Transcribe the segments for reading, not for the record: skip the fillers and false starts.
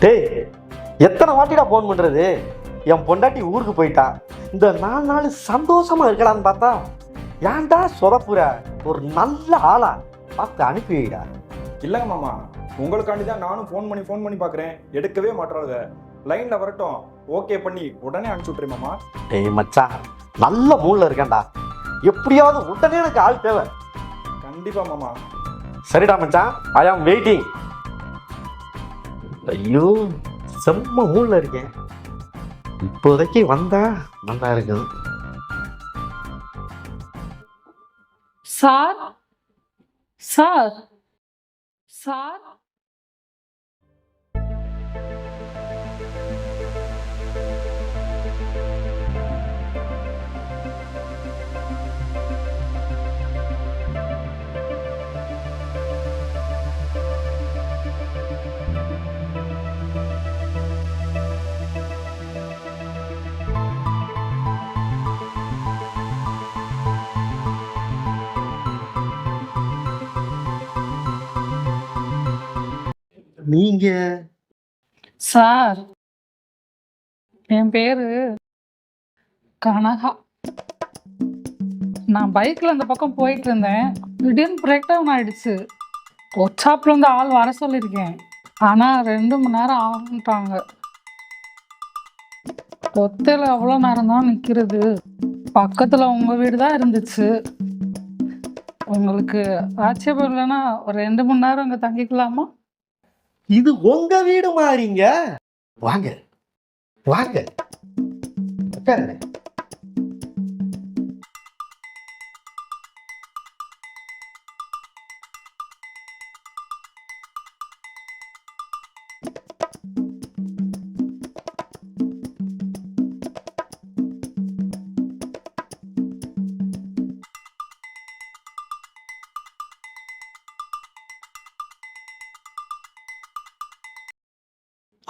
டேய், எத்தனை வாட்டிடா ஃபோன் பண்ணுறது? என் பொண்டாட்டி ஊருக்கு போயிட்டா. இந்த 4 நாள் சந்தோஷமா இருக்கலான்னு பார்த்தா ஏன்டா சொதப்புற? ஒரு நல்ல ஆளா பார்த்து அனுப்பி வைடா. இல்லைங்க மாமா, உங்களுக்காண்டி தான் நானும் ஃபோன் பண்ணி பார்க்குறேன். எடுக்கவே மாட்டுறாங்க. லைனில் வரட்டும், ஓகே பண்ணி உடனே அனுப்பிச்சி விட்றேன் மாமா. டேய் மச்சான், நல்ல மூடில் இருக்கேன்டா. எப்படியாவது உடனே எனக்கு ஆள் தேவை. கண்டிப்பாக மாமா. சரிடா மச்சான், ஐ ஆம் வெயிட்டிங். ஐயோ, செம்ம மூடில் இருக்கேன். இப்போதைக்கு வந்தா நல்லா இருக்கும். சார் சார் சார் நீங்க சார் என் பேரு கனகா. நான் பைக்கில் அந்த பக்கம் போயிட்டு இருந்தேன். திடீர்னு பிரேக் டவுன் ஆயிடுச்சு. ஒர்க் ஷாப்ல இருந்து ஆள் வர சொல்லியிருக்கேன். ஆனால் 2 மணி நேரம் ஆகிட்டாங்க. ஒத்தையில் எவ்வளோ நேரம் தான் நிற்கிறது? பக்கத்தில் உங்கள் வீடு தான் இருந்துச்சு. உங்களுக்கு ஆட்சேபம் இல்லைன்னா ஒரு 2 மணி நேரம் இங்கே தங்கிக்கலாமா? இது உங்க வீடு மாறிங்க. வாங்க வாங்க உட்காருங்க.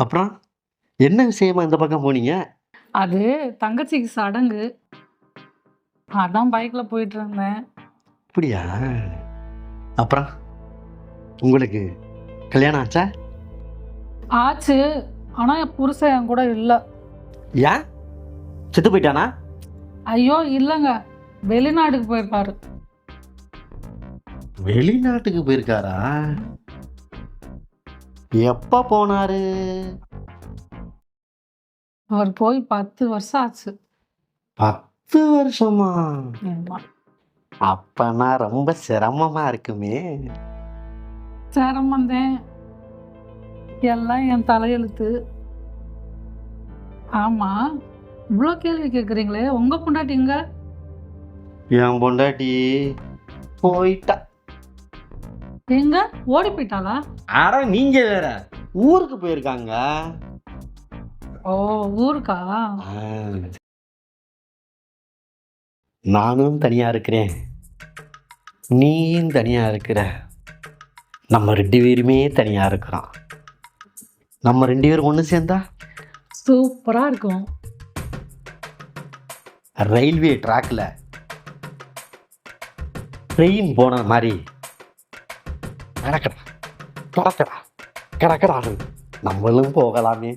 அப்புறம் என்ன விஷயமா இந்த பக்கம் போனீங்க? அது தங்கச்சிக்கு சடங்கு. அதான் பைக்கில் போயிட்டு இருந்தேன். அப்படியா? அப்புறம் உங்களுக்கு கல்யாணம் ஆச்சா? ஆச்சு. ஆனால் என் புருஷன் என் கூட இல்லை. ஏன், செத்து போயிட்டானா? ஐயோ இல்லைங்க, வெளிநாட்டுக்கு போயிருக்காரு. வெளிநாட்டுக்கு போயிருக்காரா? எப்ப போனாரு? அவர் போய் 10 வருஷம் ஆச்சு. 10 வருஷமா? ஆமா. அப்பனா ரொம்ப சிரமமா இருக்குமே. சிரமந்தேன், எல்லாம் என் தலையெழுத்து. ஆமா, இவ்வளோ கேள்வி கேட்குறீங்களே, உங்க பொண்டாட்டிங்க? என் பொண்டாட்டி போயிட்டா. எங்க ஓடி போயிட்டாளா? அட நீங்க வேற, ஊருக்கு போயிருக்காங்க. ஓ, ஊருக்கா? நானும் தனியா இருக்கிறேன், நீயும் தனியா இருக்கிற. நம்ம 2 பேருமே தனியா இருக்கிறோம். நம்ம 2 பேரும் ஒன்று சேர்ந்தா சூப்பரா இருக்கும். ரயில்வே ட்ராக்ல ட்ரெயின் போன மாதிரி கிடக்கடா கிடக்கடா கிடக்கடா நம்மளும் போகலாமே.